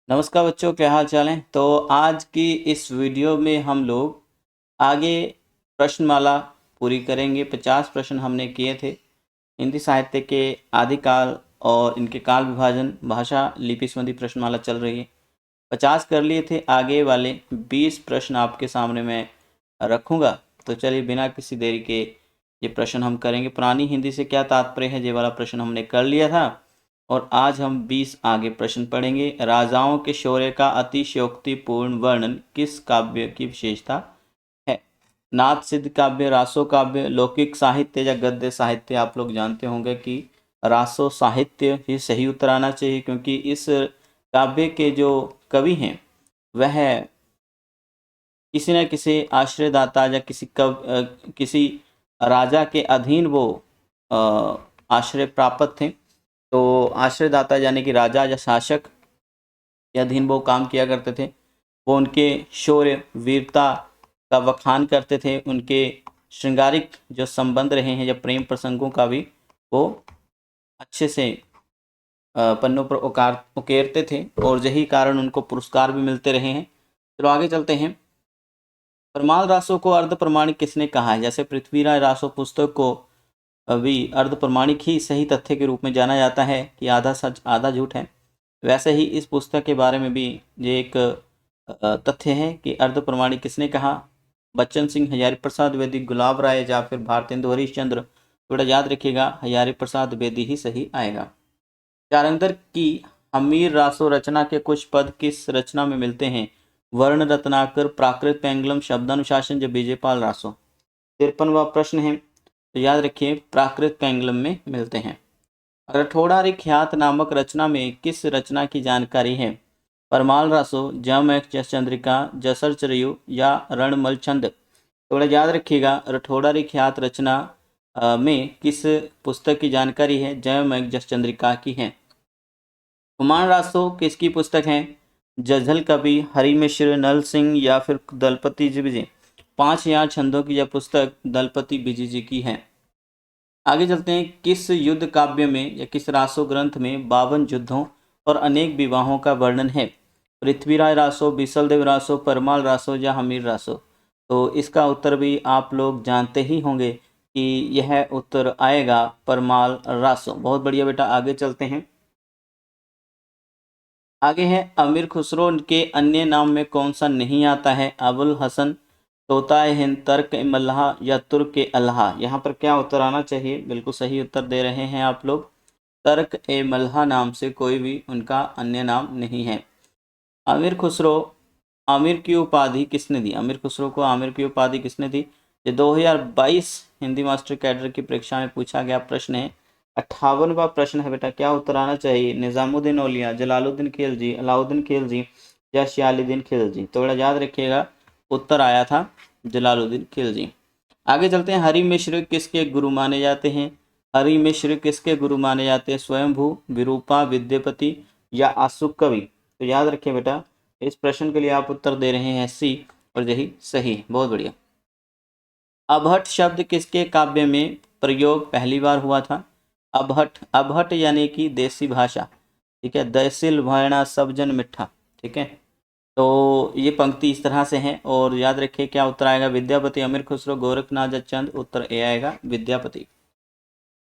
नमस्कार बच्चों, क्या हाल चाल है। तो आज की इस वीडियो में हम लोग आगे प्रश्नमाला पूरी करेंगे। 50 प्रश्न हमने किए थे हिंदी साहित्य के आदिकाल और इनके काल विभाजन, भाषा, लिपि संबंधी प्रश्नमाला चल रही है। 50 कर लिए थे, आगे वाले 20 प्रश्न आपके सामने मैं रखूँगा। तो चलिए बिना किसी देरी के ये प्रश्न हम करेंगे। पुरानी हिंदी से क्या तात्पर्य है, ये वाला प्रश्न हमने कर लिया था और आज हम 20 आगे प्रश्न पढ़ेंगे। राजाओं के शौर्य का अतिशयोक्तिपूर्ण वर्णन किस काव्य की विशेषता है? नाथ सिद्ध काव्य, रासो काव्य, लौकिक साहित्य या गद्य साहित्य। आप लोग जानते होंगे कि रासो साहित्य ही सही उत्तर आना चाहिए, क्योंकि इस काव्य के जो कवि हैं वह किसी न किसी आश्रयदाता या किसी राजा के अधीन वो आश्रय प्राप्त थे। तो आश्रयदाता यानी कि राजा या शासक के अधीन वो काम किया करते थे। वो उनके शौर्य, वीरता का बखान करते थे। उनके श्रृंगारिक जो संबंध रहे हैं या प्रेम प्रसंगों का भी वो अच्छे से पन्नों पर उकेरते थे और यही कारण उनको पुरस्कार भी मिलते रहे हैं। चलो आगे चलते हैं। परमाल रासो को अर्ध प्रमाणिक किसने कहा है? जैसे पृथ्वीराज रासो पुस्तक को भी अर्ध प्रमाणिक ही सही तथ्य के रूप में जाना जाता है कि आधा सच आधा झूठ है, वैसे ही इस पुस्तक के बारे में भी ये एक तथ्य है कि अर्ध प्रमाणिक किसने कहा। बच्चन सिंह, हजारी प्रसाद बेदी, गुलाब राय या फिर भारतेंदु हरिश्चंद्र। थोड़ा याद रखिएगा, हजारी प्रसाद बेदी ही सही आएगा। चारंगधर की हमीर रासो रचना के कुछ पद किस रचना में मिलते हैं? वर्ण रत्नाकर, प्राकृत पेंगलम, शब्दानुशासन या बीजेपाल रासो। 53वां प्रश्न है, तो याद रखिए प्राकृत पेंगलम में मिलते हैं। रठौड़ारी ख्यात नामक रचना में किस रचना की जानकारी है? परमाल रासो, जम जस चंद्रिका, जसर चरयु या रणमल छंद। थोड़ा याद रखिएगा, रठौड़ारी ख्यात रचना में किस पुस्तक की जानकारी है? जम जस चंद्रिका की है। कुमार रासो किसकी पुस्तक है? जझल कवि, हरि मिश्र, नल सिंह या फिर दलपति जी। 5 यार छंदों की यह पुस्तक दलपति बिजी जी की है। आगे चलते हैं। किस युद्ध काव्य में या किस रासो ग्रंथ में 52 युद्धों और अनेक विवाहों का वर्णन है? पृथ्वीराज रासो, बिसलदेव रासो, परमाल रासो या हमीर रासो। तो इसका उत्तर भी आप लोग जानते ही होंगे कि यह उत्तर आएगा परमाल रासो। बहुत बढ़िया बेटा, आगे चलते हैं। आगे है, अमीर खुसरो के अन्य नाम में कौन सा नहीं आता है? अबुल हसन, तोता हिंद, तर्क ए मल्लाह या तुर्क के अल्लाह। यहाँ पर क्या उत्तर आना चाहिए? बिल्कुल सही उत्तर दे रहे हैं आप लोग। तर्क ए मल्लाह नाम से कोई भी उनका अन्य नाम नहीं है। आमिर खुसरो, आमिर की उपाधि किसने दी? आमिर खुसरो को आमिर की उपाधि किसने दी? ये 2022 हिंदी मास्टर कैडर की परीक्षा में पूछा गया प्रश्न है। 58वां प्रश्न है बेटा, क्या उत्तर आना चाहिए? निजामुद्दीन औलिया, जलालुद्दीन खिलजी, अलाउद्दीन खिलजी या सियालुद्दीन खिलजी। तो बड़ा याद रखिएगा, उत्तर आया था जलालुद्दीन खिलजी। आगे चलते हैं। हरि मिश्र किसके गुरु माने जाते हैं? हरि मिश्र किसके गुरु माने जाते हैं? स्वयंभू, विरूपा, विद्यापति या आशुक कवि। तो याद रखिए बेटा, इस प्रश्न के लिए आप उत्तर दे रहे हैं सी और यही सही है। बहुत बढ़िया। अबहट शब्द किसके काव्य में प्रयोग पहली बार हुआ था? अबहट, अबहट यानी कि देसी भाषा, ठीक है। देसिल भैणा सब जन मिठा, ठीक है। तो ये पंक्ति इस तरह से है और याद रखिए क्या उत्तर आएगा? विद्यापति, अमीर खुसरो, गोरखनाथ चंद। उत्तर ए आएगा विद्यापति।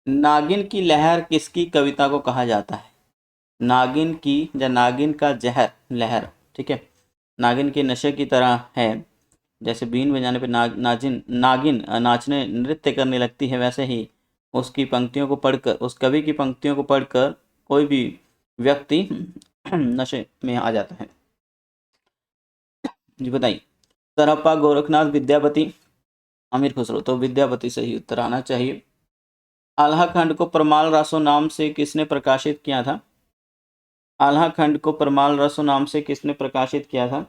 नागिन की लहर किसकी कविता को कहा जाता है? नागिन की या नागिन का जहर लहर, ठीक है। नागिन के नशे की तरह है, जैसे बीन बजाने पे नागिन नाचने नृत्य करने लगती है, वैसे ही उसकी पंक्तियों को पढ़कर, उस कवि की पंक्तियों को पढ़कर कोई भी व्यक्ति नशे में आ जाता है। जी बताइए। सरप्पा, गोरखनाथ, विद्यापति, अमीर खुसरो। तो विद्यापति सही उत्तर आना चाहिए। आल्हा खंड को परमाल रासो नाम से किसने प्रकाशित किया था? आल्हा खंड को परमाल रासो नाम से किसने प्रकाशित किया था?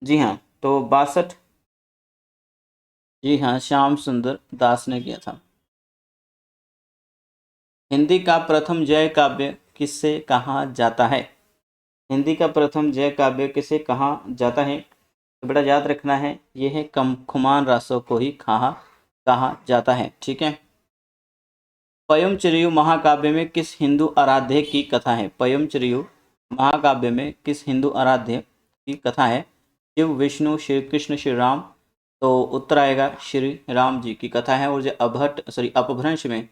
जी हाँ, तो 62। जी हाँ, श्याम सुंदर दास ने किया था। हिंदी का प्रथम जय काव्य किससे कहा जाता है? हिंदी का प्रथम जय काव्य किसे कहा जाता है? तो बेटा याद रखना है, यह है खुमान रासो को ही कहा जाता है, ठीक है। पयमचरियु महाकाव्य में किस हिंदू आराध्य की कथा है? पयमचरियु महाकाव्य में किस हिंदू आराध्य की कथा है? शिव, विष्णु, श्री कृष्ण, श्री राम। तो उत्तर आएगा श्री राम जी की कथा है, और जो अपभ्रंश में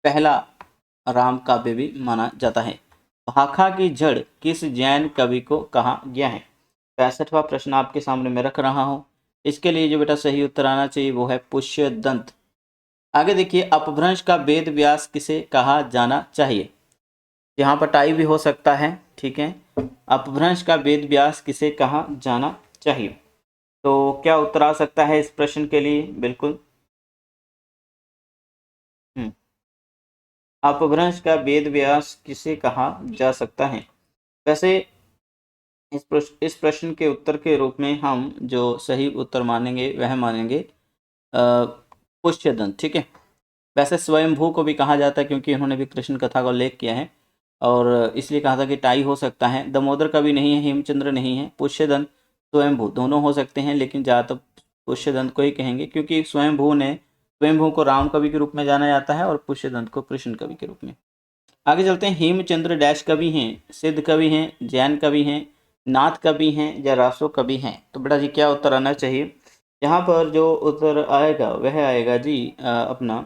पहला राम काव्य भी माना जाता है। भाखा की जड़ किस जैन कवि को कहा गया है? 65वां प्रश्न आपके सामने मैं रख रहा हूँ। इसके लिए जो बेटा सही उत्तर आना चाहिए वो है पुष्यदंत। आगे देखिए, अपभ्रंश का वेद व्यास किसे कहा जाना चाहिए? यहाँ पर टाई भी हो सकता है, ठीक है। अपभ्रंश का वेद व्यास किसे कहा जाना चाहिए? तो क्या उत्तर आ सकता है इस प्रश्न के लिए? बिल्कुल, अपभ्रंश का वेद व्यास किसे कहा जा सकता है? वैसे इस प्रश्न के उत्तर के रूप में हम जो सही उत्तर मानेंगे वह मानेंगे पुष्यदंत, ठीक है। वैसे स्वयंभू को भी कहा जाता है क्योंकि उन्होंने भी कृष्ण कथा का उल्लेख किया है, और इसलिए कहा था कि टाई हो सकता है। दामोदर कवि नहीं है, हेमचंद्र नहीं है, पुष्यदंत, स्वयंभू दोनों हो सकते हैं, लेकिन ज़्यादातर पुष्यदंत को ही कहेंगे क्योंकि स्वयंभू को राम कवि के रूप में जाना जाता है और पुष्यदंत को कृष्ण कवि के रूप में। आगे चलते हैं। हेमचंद्र डैश कवि हैं? सिद्ध कवि हैं, जैन कवि हैं, नाथ कवि हैं या रासो कवि हैं? तो बेटा जी क्या उत्तर आना चाहिए? यहाँ पर जो उत्तर आएगा वह आएगा जी अपना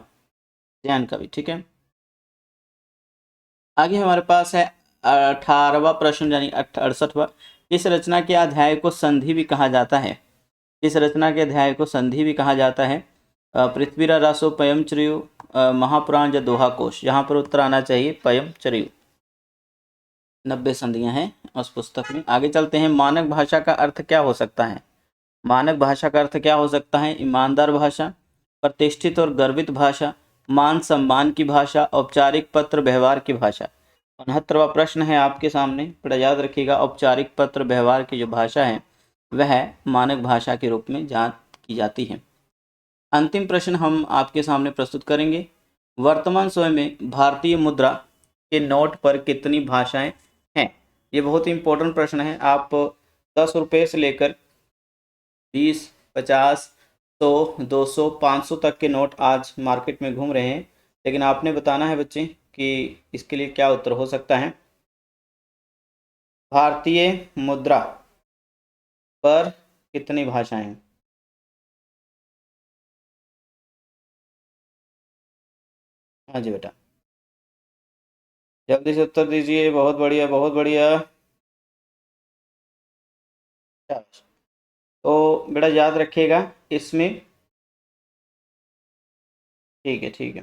जैन कवि, ठीक है। आगे हमारे पास है 18वां प्रश्न यानी 68वां। इस रचना के अध्याय को संधि भी कहा जाता है? इस रचना के अध्याय को संधि भी कहा जाता है? पृथ्वीराज रासो, पयमचरियु, महापुराण या दोहा कोश? यहाँ पर उत्तर आना चाहिए पयमचरियु। 90 संधियां हैं उस पुस्तक में। आगे चलते हैं। मानक भाषा का अर्थ क्या हो सकता है? मानक भाषा का अर्थ क्या हो सकता है? ईमानदार भाषा, प्रतिष्ठित और गर्वित भाषा, मान सम्मान की भाषा, औपचारिक पत्र व्यवहार की भाषा। 69वां प्रश्न है आपके सामने, बड़ा याद रखिएगा। औपचारिक पत्र व्यवहार की जो भाषा है वह मानक भाषा के रूप में जांच की जाती है। अंतिम प्रश्न हम आपके सामने प्रस्तुत करेंगे। वर्तमान समय में भारतीय मुद्रा के नोट पर कितनी भाषाएं हैं? ये बहुत ही इंपॉर्टेंट प्रश्न है। आप 10 रुपये से लेकर 20, 50, 100, 200, 500 तक के नोट आज मार्केट में घूम रहे हैं, लेकिन आपने बताना है बच्चे कि इसके लिए क्या उत्तर हो सकता है। भारतीय मुद्रा पर कितनी भाषाएं हैं? हाँ जी बेटा, जल्दी से उत्तर दीजिए। बहुत बढ़िया, बहुत बढ़िया। तो बेटा याद रखिएगा इसमें, ठीक है, ठीक है।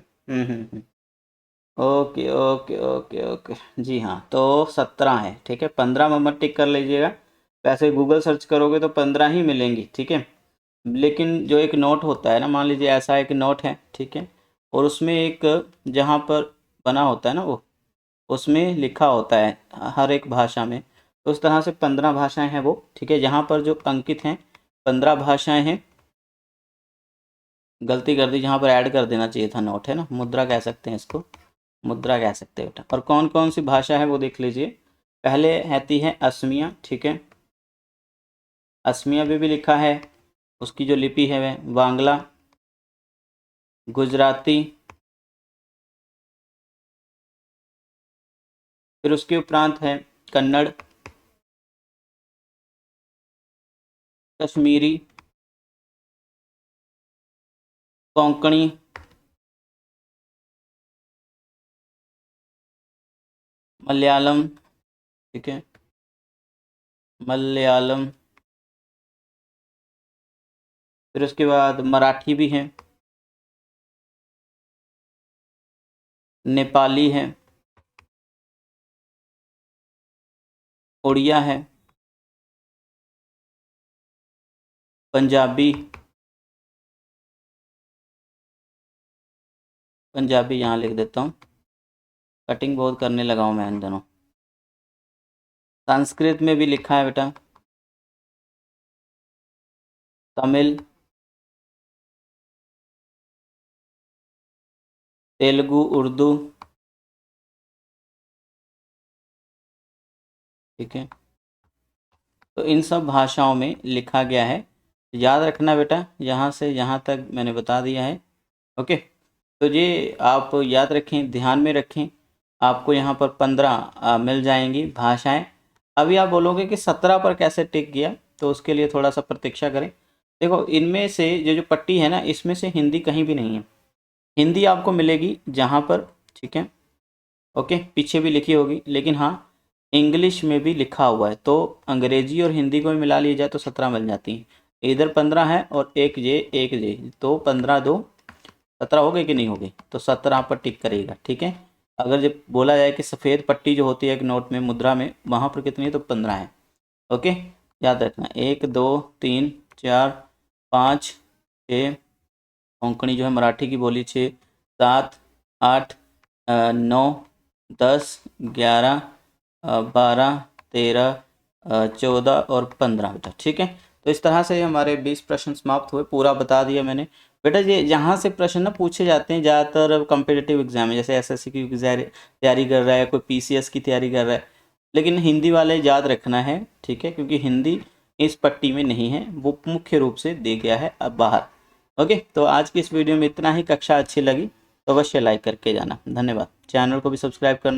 ओके ओके ओके ओके, जी हाँ, तो 17 है, ठीक है। 15 में मत टिक कर लीजिएगा, वैसे गूगल सर्च करोगे तो 15 ही मिलेंगी, ठीक है। लेकिन जो एक नोट होता है ना, मान लीजिए ऐसा एक नोट है, ठीक है, और उसमें एक जहाँ पर बना होता है ना वो, उसमें लिखा होता है हर एक भाषा में, तो उस तरह से 15 भाषाएं हैं वो, ठीक है। जहाँ पर जो अंकित हैं 15 भाषाएं हैं। गलती कर दी, जहाँ पर ऐड कर देना चाहिए था नोट, है ना, मुद्रा कह सकते हैं इसको, मुद्रा कह सकते हैं बेटा। और कौन कौन सी भाषा है वो देख लीजिए। पहले आती है असमिया, ठीक है, असमिया भी लिखा है। उसकी जो लिपि है वह बांग्ला, गुजराती, फिर उसके उपरांत है कन्नड़, कश्मीरी, कोंकणी, मलयालम, ठीक है, मलयालम, फिर उसके बाद मराठी भी है, नेपाली है, उड़िया है, पंजाबी, पंजाबी यहाँ लिख देता हूँ, कटिंग बहुत करने लगा हूँ मैं इन दोनों। संस्कृत में भी लिखा है बेटा, तमिल, तेलुगु, उर्दू, ठीक है। तो इन सब भाषाओं में लिखा गया है। याद रखना बेटा, यहाँ से यहाँ तक मैंने बता दिया है, ओके। तो ये आप याद रखें, ध्यान में रखें। आपको यहाँ पर 15 मिल जाएंगी भाषाएं। अभी आप बोलोगे कि 17 पर कैसे टिक गया, तो उसके लिए थोड़ा सा प्रतीक्षा करें। देखो, इनमें से ये जो पट्टी है ना, इसमें से हिंदी कहीं भी नहीं है। हिंदी आपको मिलेगी जहाँ पर, ठीक है, ओके, पीछे भी लिखी होगी, लेकिन हाँ इंग्लिश में भी लिखा हुआ है। तो अंग्रेजी और हिंदी को भी मिला लिया जाए तो 17 मिल जाती हैं। इधर 15 है और एक जे, तो 15 2 17 हो गई कि नहीं हो गई? तो 17 पर टिक करेगा, ठीक है। अगर जब बोला जाए कि सफ़ेद पट्टी जो होती है एक नोट में, मुद्रा में, वहाँ पर कितनी है? तो 15 है। ओके, याद रखना। 1 2 3 4 5 6, कोंकणी जो है मराठी की बोली 6 7 8 9 10 11 12 13 14 और 15 बेटा, ठीक है। तो इस तरह से हमारे 20 प्रश्न समाप्त हुए। पूरा बता दिया मैंने बेटा। ये यहाँ से प्रश्न ना पूछे जाते हैं ज़्यादातर कम्पिटिटिव एग्जाम में, जैसे एसएससी की तैयारी कर रहा है, कोई पीसीएस की तैयारी कर रहा है। लेकिन हिंदी वाले याद रखना है, ठीक है, क्योंकि हिंदी इस पट्टी में नहीं है, वो मुख्य रूप से दे गया है अब बाहर। ओके, तो आज की इस वीडियो में इतना ही। कक्षा अच्छी लगी तो अवश्य लाइक करके जाना। धन्यवाद। चैनल को भी सब्सक्राइब करना।